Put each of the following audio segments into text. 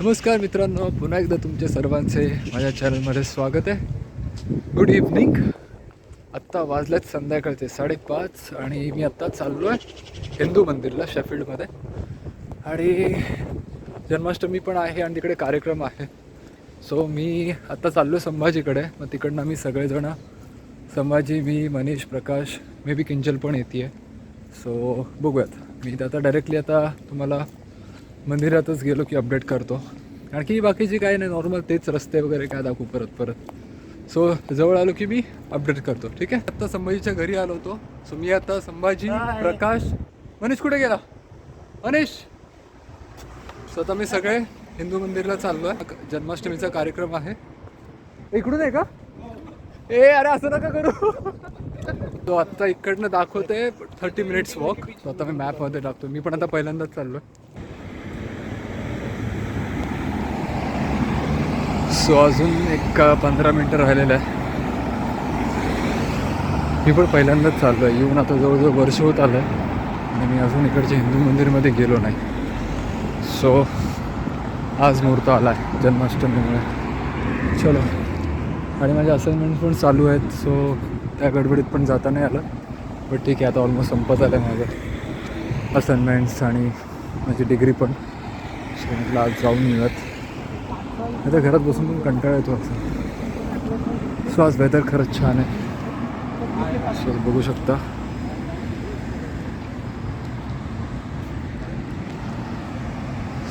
नमस्कार मित्रांनो, पुन्हा एकदा तुमच्या सर्वांचे माझ्या चॅनलमध्ये स्वागत आहे. Good evening. आत्ता वाजल्यात संध्याकाळचे 5:30 आणि मी आत्ता चाललो आहे हिंदू मंदिरला शेफिल्डमध्ये. आणि जन्माष्टमी पण आहे आणि तिकडे कार्यक्रम आहे. सो मी आत्ता चाललो संभाजीकडे. मग तिकडनं मी सगळेजण, संभाजी, मी, मनीष, प्रकाश, मे बी किंजल पण येते आहे. सो बघूयात. मी आता डायरेक्टली आता तुम्हाला मंदिरातच गेलो की अपडेट करतो. आणखी बाकीची काही नाही, नॉर्मल तेच रस्ते वगैरे काय दाखवू परत. सो जवळ आलो की मी अपडेट करतो, ठीक आहे. आत्ता संभाजीच्या घरी आलो होतो. सो मी आता संभाजी, प्रकाश, मनीष कुठे गेला? मनीष. सो आता मी सगळे हिंदू मंदिरला चाललो आहे. जन्माष्टमीचा कार्यक्रम आहे. इकडून आहे का? अरे असं नका करू. तो आत्ता इकडनं दाखवते 30 मिनिट्स वॉक. सो आता मी मॅपमध्ये टाकतो. मी पण आता पहिल्यांदाच चाललो आहे. सो अजून एक 15 मिनटं राहिलेलं आहे. मी पण पहिल्यांदाच चाललो आहे. येऊन आता जवळजवळ वर्ष होत आलं आहे आणि मी अजून इकडच्या हिंदू मंदिरमध्ये गेलो नाही. सो आज मुहूर्त आला आहे जन्माष्टमीमुळे. चलो. आणि माझे असाइनमेंट पण चालू आहेत. सो त्या गडबडीत पण जाता नाही आलं. बट ठीक आहे, आता ऑलमोस्ट संपत आलं आहे माझं असाइनमेंट्स आणि माझी डिग्री पण. सो म्हटलं आज जाऊन येऊयात. आता घरात बसून पण कंटाळा येतो असं. सो आज वेदर खरंच छान आहे. सो बघू शकता.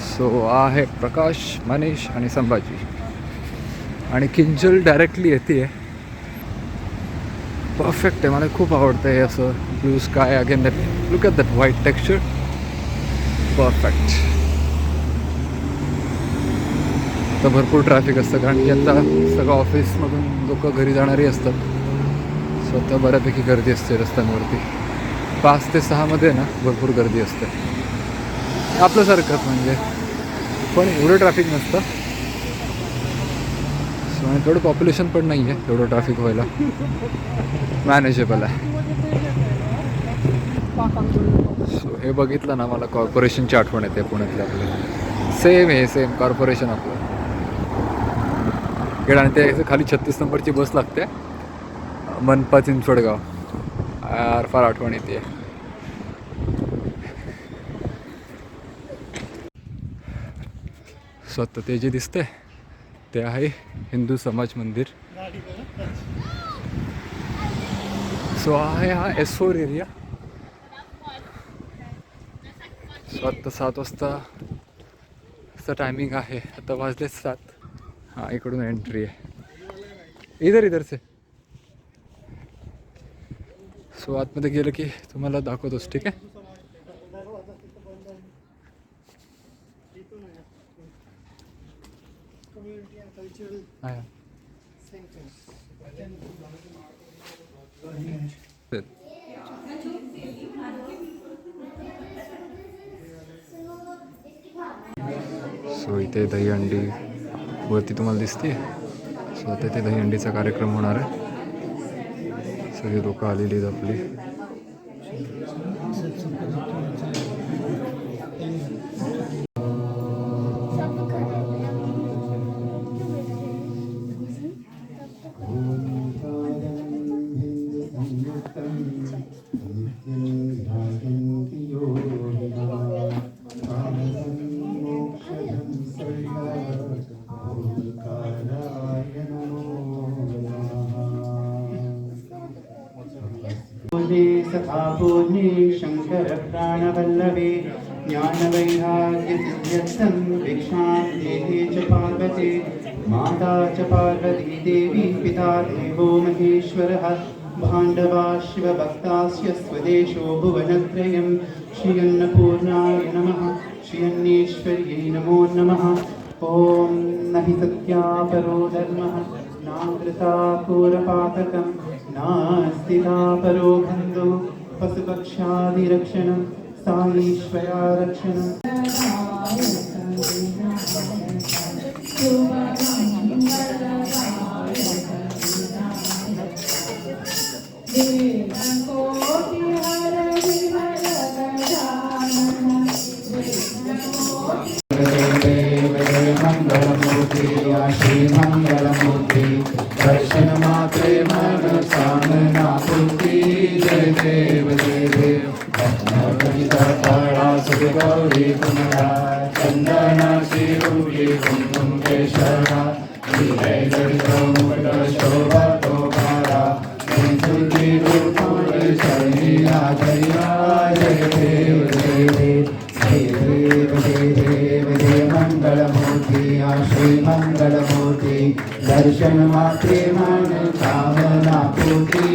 सो आहे प्रकाश, मनीष आणि संभाजी. आणि किंजल डायरेक्टली येते आहे. परफेक्ट आहे. मला खूप आवडतं आहे असं blue sky. Again that, look at that white texture. Perfect. तर भरपूर ट्रॅफिक असतं कारण की आता सगळं ऑफिसमधून लोक घरी जाणारी असतात. स्वतः बऱ्यापैकी गर्दी असते रस्त्यांवरती. 5 ते 6मध्ये ना भरपूर गर्दी असते. आपल्यासारखंच म्हणजे, पण एवढं ट्रॅफिक नसतं. सो आणि तेवढं पॉप्युलेशन पण नाही आहे एवढं ट्रॅफिक व्हायला. मॅनेजेबल आहे. सो हे बघितलं ना, मला कॉर्पोरेशनची आठवण येते पुण्यातले आपले. सेम कॉर्पोरेशन आपलं. आणि ते खाली 36 नंबरची बस लागते, मनपा चिंचवडगाव. यार फार आठवण येते. स्वतः ते जे दिसते ते आहे हिंदू समाज मंदिर. सो आहे हा S4 एरिया. सो आत्ता 7 वाजता टायमिंग आहे. आता वाजले 7. हाँ, इकडून एंट्री आहे. इधर से. सो आतमध्ये गेलं की तुम्हाला दाखवतोच, ठीक आहे. सो इथे दहीहंडी वरती तुम्हाला दिसते. सो आता इथे दहीहंडीचा कार्यक्रम होणार आहे. सगळी लोक आलेली आहेत आपली. सखापूर्णे शंकर प्राणवल्लभे ज्ञानवैराग्यसिद्ध्यर्थं भिक्षां देहे च पार्वते. माता च पार्वती देवी, पिता देवो महेश्वरः. भाण्डवा शिवभक्तास्य स्वदेशो भुवनत्रयं. श्री अन्नपूर्णाय नमः, श्री अन्नेश्वर्यै नमो नमः. ॐ न हि सत्यापरो धर्मः, नाकृता घोरपातकं, नास्ति परो बन्धु. पशुपक्षादिरक्षणं, साईश्वरा रक्षणं. दर्शन मात्रे मन कामना पूर्ति जय देव जय देव सुख गौरी कुमरा चंदना शिरूरी कुमकुम केशरा जय जय मुकुट शोभा तोमारा सुंदरी रूपों शरणिया दरिया जय देव जय देव जय देव जय देव जय मंगलमूर्ति श्री मंगलमूर्ति दर्शन मात्रे मन कामना पूर्ति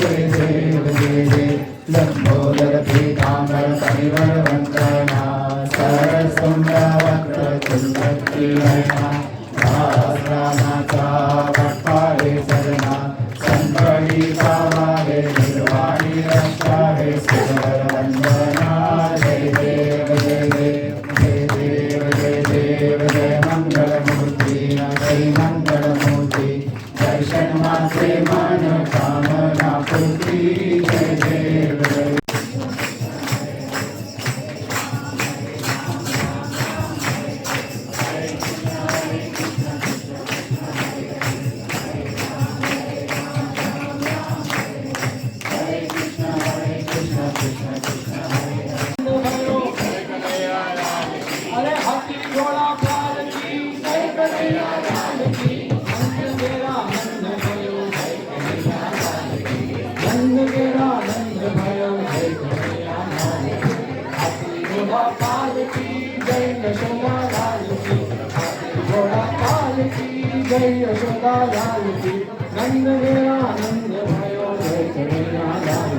जय देव जय देव लंबोदर पीतांबर परिवर वंदना सरसुंदर चुंबकीर्णा सहस्रनाथा भट्टारे शरणा संकटी पावारे निर्वाणी रक्षारे सुंदर वंदना जय देव जय देव जय देव जय देव जय मंगलमूर्ति श्री मंगलमूर्ति दर्शन मात्रे मन कामना पूर्ति जय देव जय जय यशोदा लाल की नंद मेरा नंद भयो जय कन्हैया लाल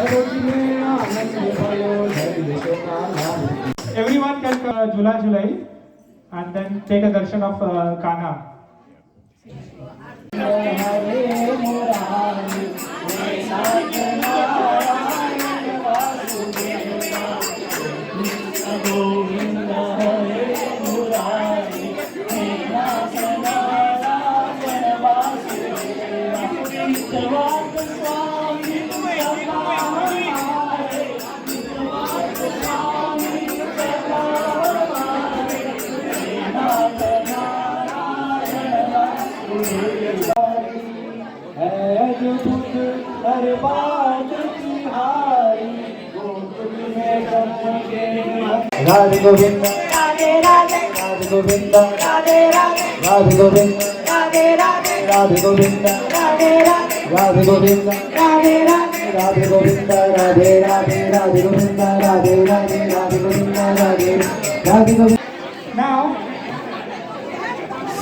अरोज मेरा नंद भयो जय यशोदा लाल की. Everyone can Jhula Jhulai and then take a darshan of Kana. हरे मुरारी हे सत्यनारायण वासुदेव कृष्ण गोविंद हरे मुरारी हे नारायण वासुदेव कृष्णवाद स्वामी हरे कृष्णवाद स्वामी हरे नाथ नारायण वासुदेव अद्भुत हर बात तिहारी गोकुल में ब्रह्म के राधे गोविंद राधे राधे राधे गोविंद राधे राधे राधे गोविंद राधे राधे राधे गोविंद राधे राधे राधे गोविंद राधे राधे राधे गोविंद राधे राधे राधे गोविंद राधे राधे राधे गोविंद राधे राधे गोविंद. Now,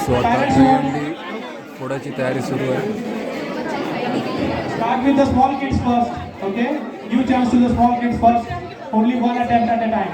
सो आता दहीहंडी फोडायची तयारी सुरू आहे. start with the small kids first. Okay? Give chance to the small kids first. Only one attempt at a time.